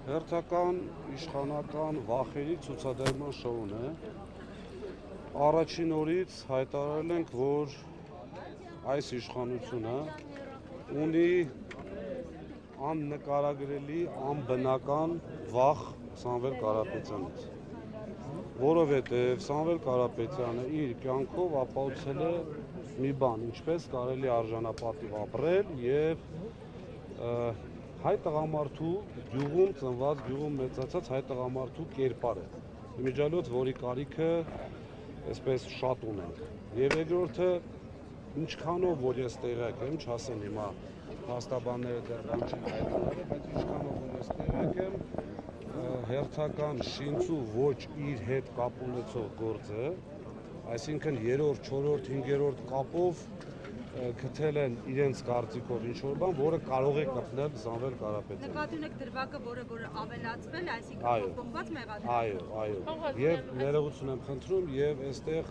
Հերթական իշխանական վախերի ցուցադրման շոուն է։ Առաջին օրից հայտարարել ենք, որ այս իշխանությունը ունի աննկարագրելի, անբնական վախ Սամվել Կարապետյանից, որովհետև Սամվել Կարապետյանը իր կյանքով ապահովել է մի բան, ինչպես կարելի արժանապատիվ ապրել եւ հայ տղամարդու գյուղում ծնված, գյուղում մեծացած հայ տղամարդու կերպարը, իմիջիալոց, որի կարիքը այսպես շատ ունենք։ Եվ երկրորդը, ինչքանով որ ես տեղյակ եմ, չասեն հիմա փաստաբանները դեռ բան չեն հայտարարել, բայց ինչքանով որ ես տեղյակ եմ, հերթական շինծու ոչ իր հետ կապ ունեցող գործը, այսինքն 3-րդ, 4-րդ, 5-րդ կապով գտել են իրենց կարծիքով ինչ-որ բան, որը կարող է կպնել Սամվել Կարապետյանին։ Նկատի ունեք դրվագը, որը ավելացվել, այսինքն փոփոխված մեղադրանք։ Այո, եւ ներողություն եմ խնդրում, եւ այստեղ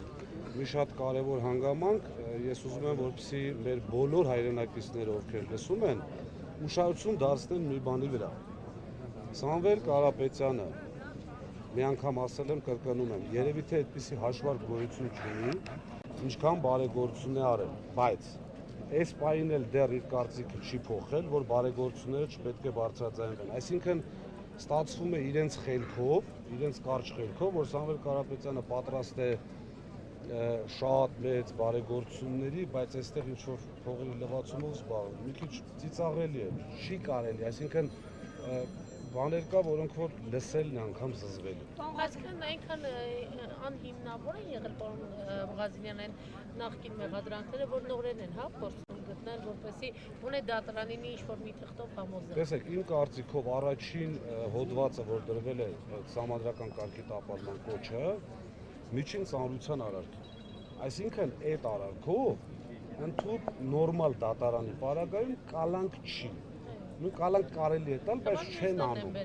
մի շատ կարեւոր հանգամանք, ես ուզում եմ, որպեսզի մեր բոլոր հայրենակիցները, ովքեր լսում են, ուշադրություն դարձնեն մի բանի վրա։ Սամվել Կարապետյանը մի անգամ ասել եմ, կրկնում եմ, երևի թե այդպիսի հաշվարկ գոյություն չունի, ինչքան բարեգործություն է արել, բայց այս պահին էլ դեռ իր կարծիքը չի փոխել, որ բարեգործությունները չպետք է բարձրաձայնվեն։ Այսինքն ստացվում է իրենց խելքով, իրենց կարճ խելքով, որ Սամվել Կարապետյանը պատրաստ է շատ մեծ բարեգործությունների, բայց այստեղ ինչ-որ փողերի լվացումով զբաղվում, մի քիչ ծիծաղելի է, չի կարելի, այսինքն բաներ կա, որոնք որ լսելն անգամ զզվելի։ Այսինքն այնքան անհիմնավոր են եղել պարոն Ղազարյան այն նախկին մեղադրանքները, որ նորեն են, փորձում գտնել, որպեսզի ունե դատարանին ինչ-որ մի թղթով համոզել։ Տեսեք, իմ կարծիքով առաջին հոդվածը, որ դրվել է սահմանադրական կարգի տապալման կոչը, միջին ծանրության արարք է։ Այսինքն այդ արարքով ընդհանուր նորմալ դատարանի պարագայում կալանք չի։ Նույն կալանք կարելի է տալ, բայց չեն անում։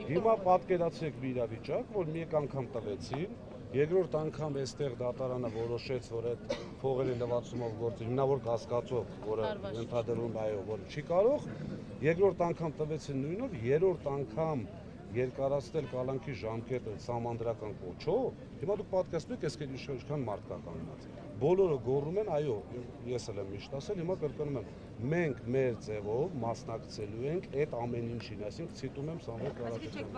Հիմա պատկերացրեք մի իրավիճակ, որ մեկ անգամ տվեցին, երկրորդ անգամ այստեղ դատարանը որոշեց, որ այդ փողերի լվացումով գործը հիմնավոր կասկածով, որը ընդհանրում այո, որ չի կարող, երկրորդ անգամ տվեցին նույնով, երրորդ անգամ երկարացնել կալանքի ժամկետը սահմանադրական կոչով, հիմա դուք պատկերացնում եք, այսքան ինչքան մարդ կա կանգնած։ Բոլորը գոռում են, այո, ես էլ եմ միշտ ասել, հիմա կրկնում եմ, մենք մեր ձևով մասնակցելու ենք այդ ամեն ինչին, այսինքն ցիտում եմ Սամվել Կարապետյանին։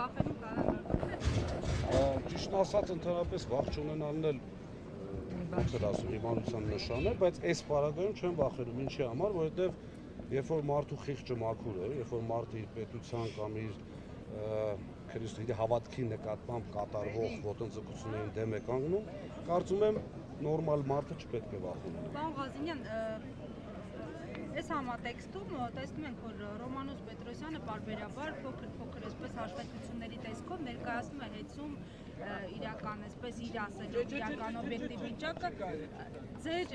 Ճիշտն ասած, ընդհանրապես վախ չունենալն էլ ինչ ասում, իմանության նշան է, բայց այս պարագայում չեմ վախենում, ինչի համար, որովհետև երբ որ մարդու խիղճը մաքուր է, երբ որ մարդը իր պետության կամ իր քրիստոսի հավատքի նկատմամբ կատարվող ոտնձգություններին դեմ է կանգնում, կարծում եմ նորմալ մարդը չպետք է վախ ունենա։ Պարոն Ղազարյան, այս համատեքստում տեսնում ենք, որ Ռոմանոս Պետրոսյանը պարբերաբար փոքր այսպես հաշվետվությունների տեսքով ներկայացնում է հեծում իրական, այսպես իր ասելով, իրական օբյեկտիվ վիճակը, ձեր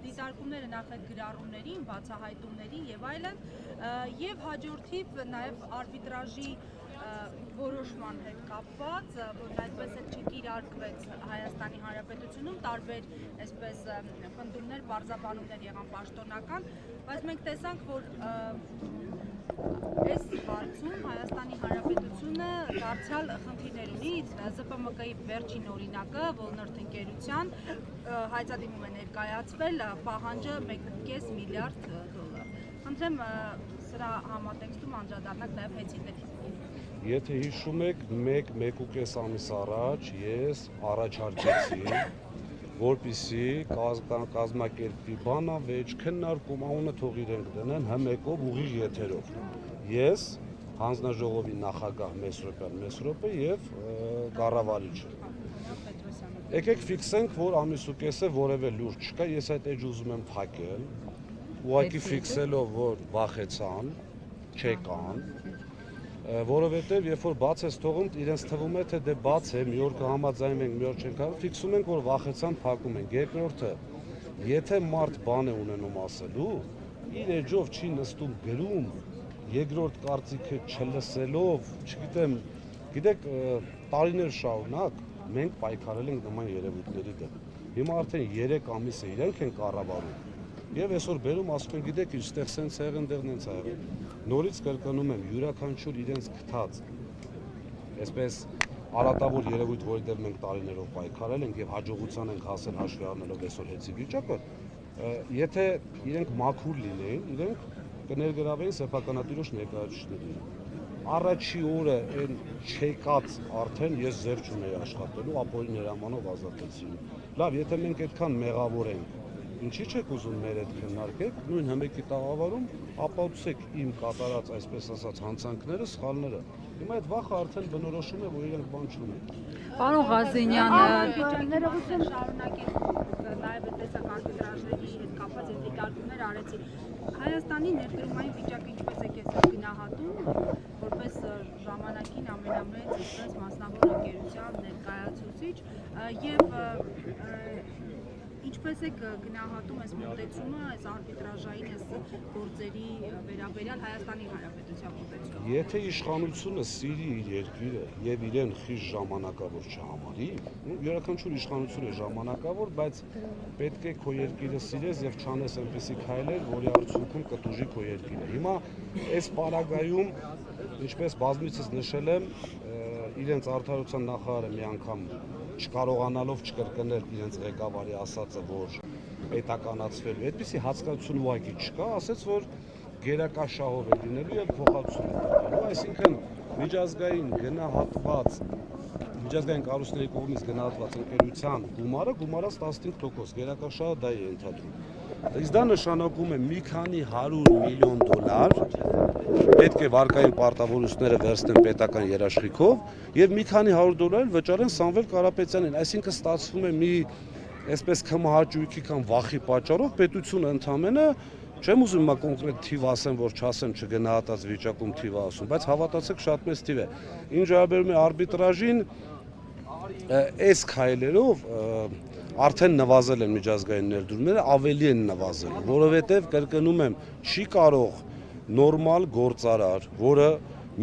դիտարկումները նախ այդ գրառումներին, բացահայտումներին եւ այլն, եւ հաջորդիվ նաեւ արբիտրաժի որոշման հետ կապված, որ այդպես էլ չկիրարկվեց Հայաստանի Հանրապետությունում, տարբեր այսպես պնդումներ, պարզաբանումներ եղան պաշտոնական, բայց մենք տեսանք, որ այս հարցում Հայաստանի Հանրապետությունը դարձյալ խնդիրներ ունի, ԶՊՄԿ-ի վերջին օրինակը, Ոլնորտ ընկերության հայտարարում է ներկայացվել պահանջը 1.5 միլիարդ դոլար։ Խնդրեմ սրա համատեքստում անդրադառնանք նաև հեծիների։ Եթե հիշում եք, 1-1.5 ամիս առաջ ես առաջարկեցի, որպեսզի կազմակերպվի բանավեճ, քննարկում, անունը թող իրենք դնեն հմեկով ուղիղ եթերով։ Ես, հանձնաժողովի նախագահ Մեսրոպը եւ կառավարիչը։ Եկեք ֆիքսենք, որ ամիսուկեսը որևէ լուրջ չկա, ես այդ էջ ուզում եմ փակել, ուղղակի ֆիքսելով, որ վախեցան, չեկան, որովհետև երբ որ բաց ես թողում, իրենց թվում է, թե դե բաց է, մի օր կհամաձայնվենք, մի օր չենք կարող, ֆիքսում ենք, որ վախեցան, փակում ենք։ Երկրորդը, եթե մարդ բան է ունենում ասելու, իր էջով չի նստում գրում, երկրորդ կարծիքը չլսելով, չգիտեմ, գիտեք, տարիներ շարունակ մենք պայքարել ենք նման երևույթների դեմ։ Հիմա արդեն 3 ամիս է իրենք են կառավարում։ Եվ այսօր բերում ասում են, գիտեք, ինչ ստեղ սենց եղել, ընդեղն հենց եղել։ Նորից կրկնում եմ, յուրաքանչյուր իրենց գտած այսպես արատավոր երևույթ, որտեղ մենք տարիներով պայքարել ենք եւ հաջողության ենք հասել հաշվի առնելով այսօր հեծի վիճակը, եթե իրենք մաքուր լինեին, իրենք կներգրավեին սեփականատիրոջ ներկայացուցիչներին։ Առաջի օրը այն չեկած արդեն ես ձև չունեի աշխատելու, ապօրին հրամանով ազատեցին։ Լավ, եթե մենք այդքան մեղավոր ենք, ինչի՞ չեք ուզում մեր հետ քննարկեք, նույն հմեկի տաղավարում ապացուցեք իմ կատարած, այսպես ասած, հանցանքները, սխալները։ Հիմա այդ վախը արդեն բնորոշում է, որ իրենք բան չունեն։ Պարոն Ղազենյան, ներողություն շարունակեք, նաև այդպես արբիտրաժների հետ կապված այդ դիտարկումներ արեցի։ Հայաստանի ներդրումային վիճակը ինչպես է քեզ գնահատում, որպես ժամանակին ամենամեծ այսպես մասնավոր ընկերության ներկայացուցիչ եւ ինչպես է գնահատում այս մոտեցումը, այս արբիտրաժային այս գործերի վերաբերյալ Հայաստանի Հանրապետության մոտեցումը։ Եթե իշխանությունը սիրի իր երկիրը եւ իրեն խիստ ժամանակավոր չհամարի, յուրաքանչյուր իշխանություն է ժամանակավոր, բայց պետք է քո երկիրը սիրես եւ չանես այնպիսի քայլեր, որի արդյունքում կտուժի քո երկիրը։ Հիմա այս պարագայում, ինչպես բազմիցս նշել եմ, իրենց արդարության նախարարը մի անգամ չկարողանալով չկրկնել իրենց ղեկավարի ասածը, որ պետականացվելու, այդպիսի հասկացություն ուղղակի չկա, ասաց, որ գերակաշահով է լինելու եւ փոխհատուցում է տալու, այսինքն միջազգային կառույցների կողմից գնահատված ընկերության գումարած 15%, գերակաշահը դա է ընդհանրում։ Իսկ դա նշանակում է մի քանի 100 միլիոն դոլար պետք է վարկային պարտավորությունները վերցնեն պետական երաշխիքով եւ մի քանի 100 դոլար վճարեն Սամվել Կարապետյանին, այսինքն ստացվում է մի այսպես կմահաճույքի կամ վախի պատճառով պետությունը ընդամենը չեմ ուզում հիմա կոնկրետ թիվ ասեմ, որ չասեմ չգնահատած վիճակում թիվ ասում, բայց հավատացեք շատ մեծ թիվ է։ Ինչ վերաբերում է արբիտրաժին, այս քայլերով արդեն նվազել են միջազգային ներդրումները, ավելի են նվազել, որովհետև կրկնում եմ, չի կարող նորմալ գործարար, որը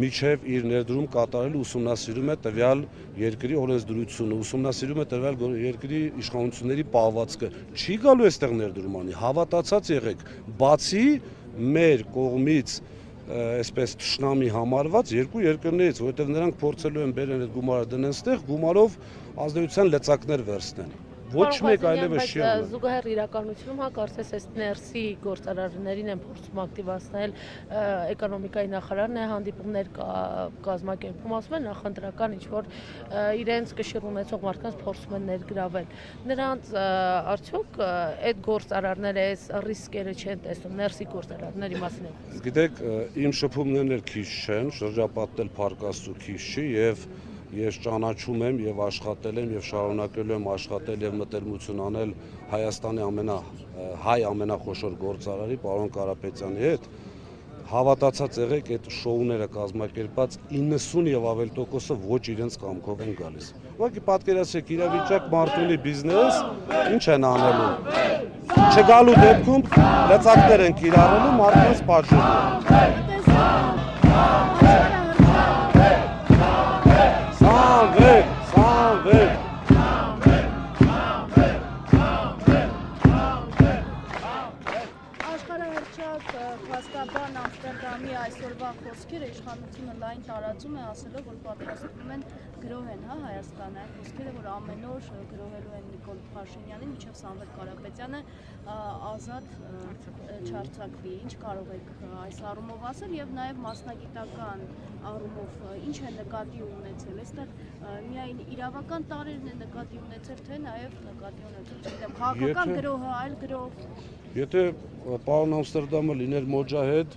միջև իր ներդրում կատարելու ուսումնասիրում է տվյալ երկրի օրենսդրությունը, ուսումնասիրում է տվյալ երկրի իշխանությունների պահվածքը, չի գալու այստեղ ներդրում անի, հավատացած եղեք, բացի մեր կողմից այսպես թշնամի համարված երկու երկրներից, որովհետև նրանք փորձելու են բերեն այդ գումարը դնեն ստեղ, գումարով ազդեցության լծակներ վերցնեն։ Ոչ մեկ այլևս չի անում։ Զուգահեռ իրականությունում կարծես այս ներսի գործարարներին են փորձում ակտիվացնել, էկոնոմիկայի նախարարն է հանդիպումներ կազմակերպում, ասում են նախընտրական ինչ-որ իրենց կշիռ ունեցող մարդկանց փորձում են ներգրավել։ Նրանց արդյոք այդ գործարարները այս ռիսկերը չեն տեսնում, ներսի գործարարների մասին է։ Գիտեք, իմ շփումներն էլ քիչ չեն, շրջապատել Փարքաստու քիչ չի եւ ես ճանաչում եմ եւ աշխատել եմ եւ շարունակելու եմ աշխատել եւ մտերմություն անել Հայաստանի ամենախոշոր գործարարի պարոն Կարապետյանի հետ, հավատացած եղեք այդ շոուները կազմակերպած 90 եւ ավել տոկոսը ոչ իրենց կամքով են գալիս։ Ուղղակի պատկերացրեք իրավիճակ մարդունի բիզնես, ինչ են անելու։ Չգալու դեպքում լծակներ են կիրառելու մարդկանց պատժելու։ Փաստաբան Ամստերդամի այսօրվա խոսքերը իշխանությունը լայն տարածում է, ասելով, որ պատրաստվում են գրոհեն Հայաստանը, այն խոսքերը, որ ամեն օր գրոհելու են Նիկոլ Փաշինյանին, մինչև Սամվել Կարապետյանը ազատ չարձակվի։ Ինչ կարող եք այս առումով ասել եւ նաեւ մասնագիտական առումով ինչ է նկատի ունեցել։ Այստեղ միայն իրավական տարրերն է նկատի ունեցել, թե նաեւ նկատի ունեցել, չգիտեմ, քաղաքական գրոհը, այլ գրոհ։ Եթե պարոն Ամստերդամը լիներ Մոջահեդ,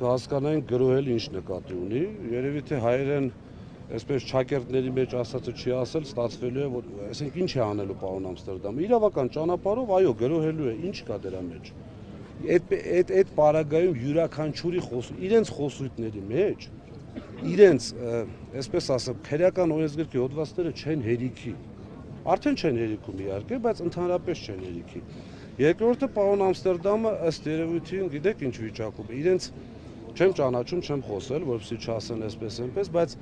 կհասկանային գրոհել ինչ նկատի ունի, երևի թե հայերեն այսպես ճակերտների մեջ ասածը չի ասել, ստացվելու է, որ այսինքն ինչ է անելու պարոն Ամստերդամը, իրավական ճանապարհով, այո, գրոհելու է, ինչ կա դրա մեջ։ Այդ պարագայում յուրաքանչյուրի իրենց խոսույթների մեջ, իրենց, այսպես ասեմ, քրեական օրենսգրքի հոդվածները չեն հերիքի, արդեն չեն հերիքում իհարկե, բայց ընդհանրապես չեն հերիքի։ Երկրորդը պարոն Ամստերդամը ըստ երևույթին գիտեք ինչ վիճակում է, իրենց չեմ ճանաչում, չեմ խոսել, որպեսզի չասեն այսպես այնպես, բայց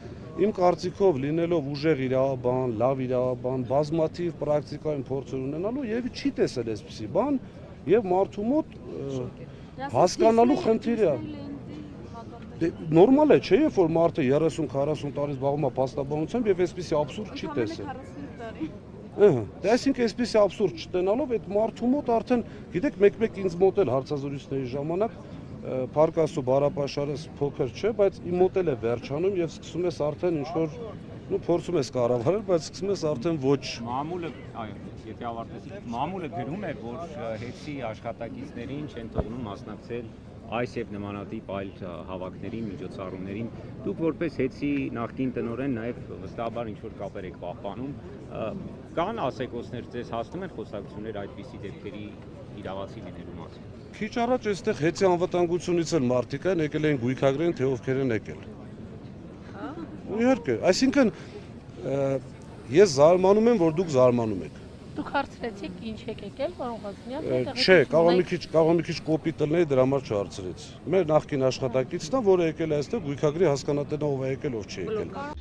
իմ կարծիքով լինելով ուժեղ իրավաբան, լավ իրավաբան, բազմաթիվ պրակտիկայում փորձեր ունենալու եւ չի տեսել այսպիսի բան եւ մարդու մոտ հասկանալու խնդիր է։ Նորմալ է, չէ՞, երբ որ մարդը 30-40 տարի զբաղվում է փաստաբանությամբ եւ այսպեսի աբսուրդ չի տեսել։ Դե այսինքն այսպեսի աբսուրդ չտենալով այդ մարդու մոտ արդեն, գիտեք, մեկ-մեկ ինձ մոտ էլ հարցազրույցների ժամանակ Փարքաստու բարապաշարս փոքր չէ, բայց իմ մոտ էլ է վերջանում եւ սկսում ես արդեն ինչ-որ փորձում ես կառավարել, բայց սկսում ես արդեն ոչ։ Մամուլը, այո, եթե ավարտեցիք, մամուլը գրում է, որ հետի աշխատակիցներին չեն թողնում մասնակցել այս եւ նմանատիպ այլ հավաքների, միջոցառումներին։ Դուք որպես հետի նախկին տնօրեն նաեւ վստահաբար ինչ-որ կապեր եք պահպանում, կան ասեկոսներ ձեզ հասնում են խոսակցություններ այդպիսի դեպքերի իրավացի լինելու մասին։ Քիչ առաջ այստեղ հետի անվտանգությունից էլ մարդիկ են եկել են գույքագրեն, թե ովքեր են եկել։ Իհարկե, այսինքն ես զարմանում եմ, որ դուք զարմանում եք։ Դուք հարցրեցիք ինչ եք եկել, պարոն Ղազարյան, Չէ, կարող մի քիչ կոպիտ լինի, դրա համար չհարցրեց։ Մեր նախկին աշխատակիցն է, որը եկել է այստեղ գույքագրի հասկանա տնա ով է եկել, ով չի եկել։